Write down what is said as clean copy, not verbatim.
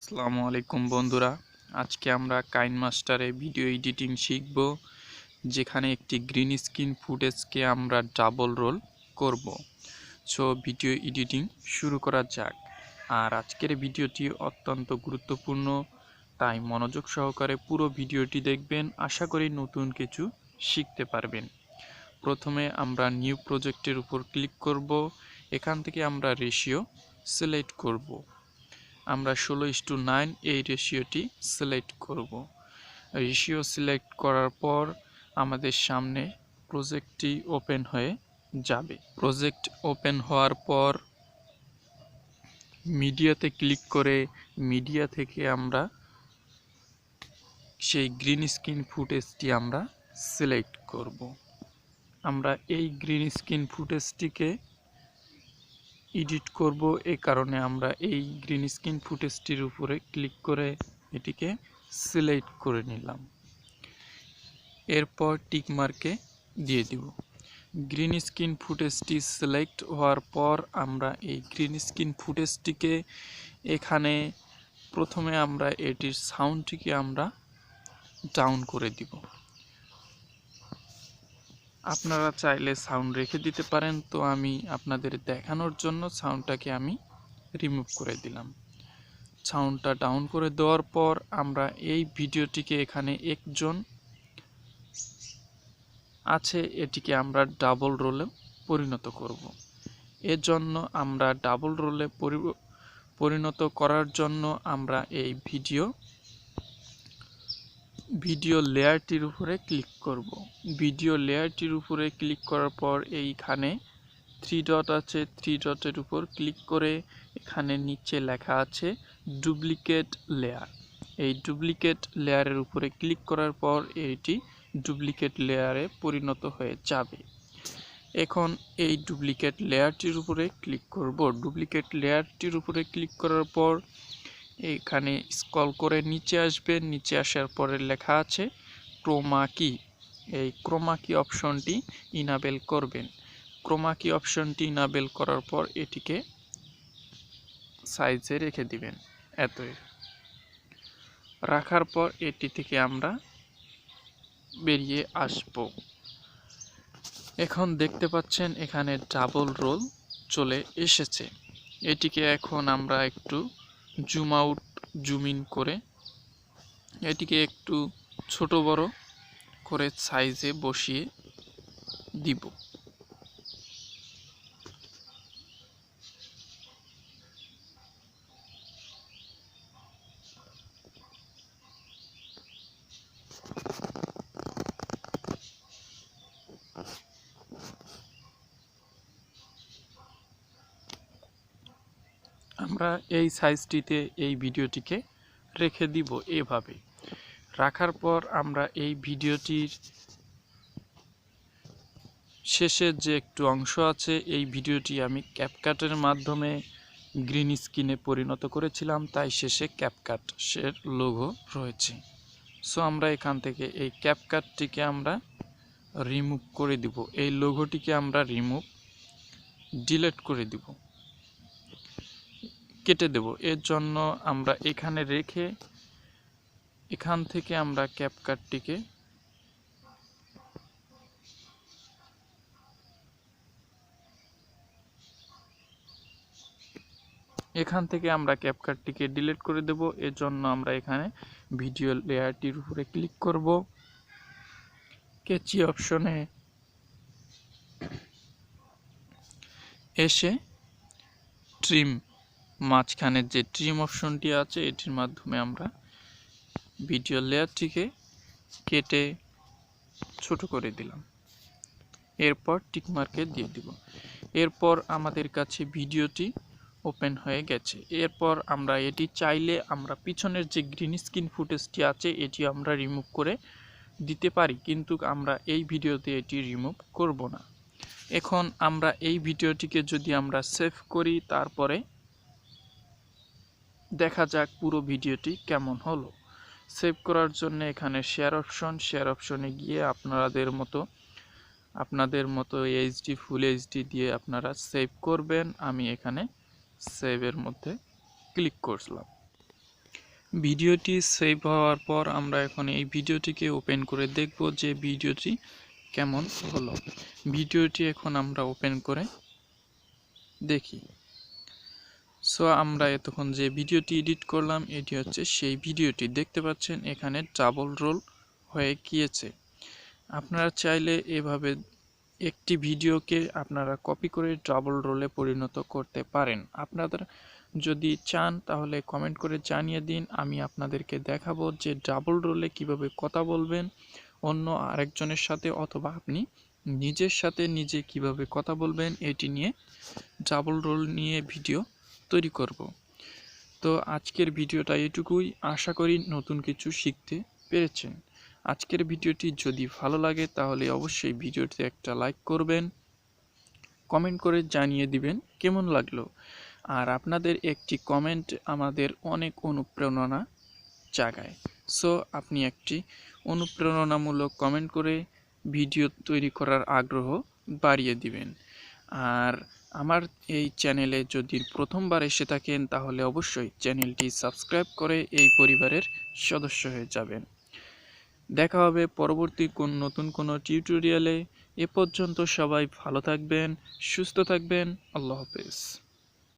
আসসালামু আলাইকুম বন্ধুরা, আজকে আমরা কাইনমাস্টারে ভিডিও এডিটিং শিখব, যেখানে একটি গ্রিন স্ক্রিন ফুটেজকে আমরা ডাবল রোল করব। সো ভিডিও এডিটিং শুরু করা যাক। আর আজকের ভিডিওটি অত্যন্ত গুরুত্বপূর্ণ, তাই মনোযোগ সহকারে পুরো ভিডিওটি দেখবেন। আশা করি নতুন কিছু শিখতে পারবেন। প্রথমে আমরা নিউ প্রজেক্টের উপর ক্লিক করব। এখান থেকে আমরা রেশিও সিলেক্ট করব। আমরা 16:9 এই রেশিওটি সিলেক্ট করব। রেশিও সিলেক্ট করার পর আমাদের সামনে প্রজেক্টটি ওপেন হয়ে যাবে। প্রজেক্ট ওপেন হওয়ার পর মিডিয়াতে ক্লিক করে মিডিয়া থেকে আমরা সেই গ্রিন স্ক্রিন ফুটেজটি আমরা সিলেক্ট করব। আমরা এই গ্রিন স্ক্রিন ফুটেজটিকে এডিট করব, এই কারণে আমরা এই গ্রিন স্ক্রিন ফুটেজটির উপরে ক্লিক করে এটিকে সিলেক্ট করে নিলাম। এরপর টিক মার্কে দিয়ে দিব। গ্রিন স্ক্রিন ফুটেজটি সিলেক্ট হওয়ার পর আমরা এই গ্রিন স্ক্রিন ফুটেজটিকে এখানে প্রথমে আমরা এটির সাউন্ডটিকে আমরা ডাউন করে দিব। আপনারা চাইলে সাউন্ড রেখে দিতে পারেন, তো আমি আপনাদের দেখানোর জন্য সাউন্ডটাকে আমি রিমুভ করে দিলাম। সাউন্ডটা ডাউন করে দেওয়ার পর আমরা এই ভিডিওটিকে এখানে একজন আছে, এটিকে আমরা ডাবল রোলে পরিণত করব। এর জন্য আমরা ডাবল রোলে পরিণত করার জন্য আমরা এই ভিডিও লেয়ারটির উপরে ক্লিক করব। ভিডিও লেয়ারটির উপরে ক্লিক করার পর এইখানে 3 ডট আছে, 3 ডটের উপর ক্লিক করে এখানে নিচে লেখা আছে ডুপ্লিকেট লেয়ার। এই ডুপ্লিকেট লেয়ারের উপরে ক্লিক করার পর এটি ডুপ্লিকেট লেয়ারে পরিণত হয়ে যাবে। এখন এই ডুপ্লিকেট লেয়ারটির উপরে ক্লিক করব। ডুপ্লিকেট লেয়ারটির উপরে ক্লিক করার পর এখানে স্ক্রল করে নিচে আসবেন। নিচে আসার পরে লেখা আছে ক্রোমা কি। এই ক্রোমা কি অপশনটি ইনাবেল করবেন। ক্রোমা কি অপশনটি ইনাবেল করার পর এটিকে সাইজে রেখে দিবেন। এতই রাখার পর এটি থেকে আমরা বেরিয়ে আসব। এখন দেখতে পাচ্ছেন এখানে ডাবল রোল চলে এসেছে। এটিকে এখন আমরা একটু জুম আউট জুম ইন করে এটিকে একটু ছোট বড় করে সাইজে বসিয়ে দিব। আমরা এই সাইজটিতে এই ভিডিওটিকে রেখে দিব। এভাবে রাখার পর আমরা এই ভিডিওটির শেষের যে একটু অংশ আছে, এই ভিডিওটি আমি ক্যাপকাটের মাধ্যমে গ্রিন স্ক্রিনে পরিণত করেছিলাম, তাই শেষে ক্যাপকাটের লোগো রয়েছে। সো আমরা এখান থেকে এই ক্যাপকাটটিকে আমরা রিমুভ করে দিব। এই লোগোটিকে আমরা ডিলিট করে দিব, কেটে দেব। এর জন্য আমরা এখানে রেখে এখান থেকে আমরা ক্যাপকাটটিকে ডিলিট করে দেব। এর জন্য আমরা এখানে ভিডিও লেয়ারটির উপরে ক্লিক করব। কেচি অপশনে এসে ট্রিম, মাঝখানের যে ট্রিম অপশনটি আছে এটির মাধ্যমে আমরা ভিডিও লেয়ারটিকে কেটে ছোট করে দিলাম। এরপর টিক মার্কে দিয়ে দিব। এরপর আমাদের কাছে ভিডিওটি ওপেন হয়ে গেছে। এরপর আমরা এটি চাইলে আমরা পিছনের যে গ্রিন স্ক্রিন ফুটেজটি আছে এটি আমরা রিমুভ করে দিতে পারি, কিন্তু আমরা এই ভিডিওতে এটি রিমুভ করব না। এখন আমরা এই ভিডিওটিকে যদি আমরা সেভ করি, তারপরে দেখা যাক পুরো ভিডিওটি কেমন হলো। সেভ করার জন্য এখানে শেয়ার অপশনে গিয়ে আপনাদের মতো এইচডি ফুল এইচডি দিয়ে আপনারা সেভ করবেন। আমি এখানে সেভের মধ্যে ক্লিক করলাম। ভিডিওটি সেভ হওয়ার পর আমরা এখন এই ভিডিওটিকে ওপেন করে দেখব যে ভিডিওটি কেমন হলো। ভিডিওটি এখন আমরা ওপেন করে দেখি। সো আমরা এতক্ষণ যে ভিডিওটি এডিট করলাম এটি হচ্ছে সেই ভিডিওটি। দেখতে পাচ্ছেন এখানে ডাবল রোল হয়ে গিয়েছে। আপনারা চাইলে এভাবে একটি ভিডিওকে আপনারা কপি করে ডাবল রোলে পরিণত করতে পারেন। আপনারা যদি চান তাহলে কমেন্ট করে জানিয়ে দিন, আমি আপনাদেরকে দেখাবো যে ডাবল রোলে কিভাবে কথা বলবেন অন্য আরেকজনের সাথে, অথবা আপনি নিজের সাথে নিজে কিভাবে কথা বলবেন এটি নিয়ে ডাবল রোল নিয়ে ভিডিও তৈরি করব। তো আজকের ভিডিওটা এটুকুই, আশা করি নতুন কিছু শিখতে পেরেছেন। আজকের ভিডিওটি যদি ভালো লাগে তাহলে অবশ্যই ভিডিওতে একটা লাইক করবেন, কমেন্ট করে জানিয়ে দিবেন কেমন লাগলো। আর আপনাদের একটি কমেন্ট আমাদের অনেক অনুপ্রেরণা জাগায়। সো আপনি একটি অনুপ্রেরণামূলক কমেন্ট করে ভিডিও তৈরি করার আগ্রহ বাড়িয়ে দিবেন। আর আমার এই চ্যানেলে যদি প্রথমবার এসে থাকেন তাহলে অবশ্যই চ্যানেলটি সাবস্ক্রাইব করে এই পরিবারের সদস্য হয়ে যাবেন। দেখা হবে পরবর্তী নতুন কোনো টিউটোরিয়ালে। এ পর্যন্ত সবাই ভালো থাকবেন, সুস্থ থাকবেন। আল্লাহ হাফেজ।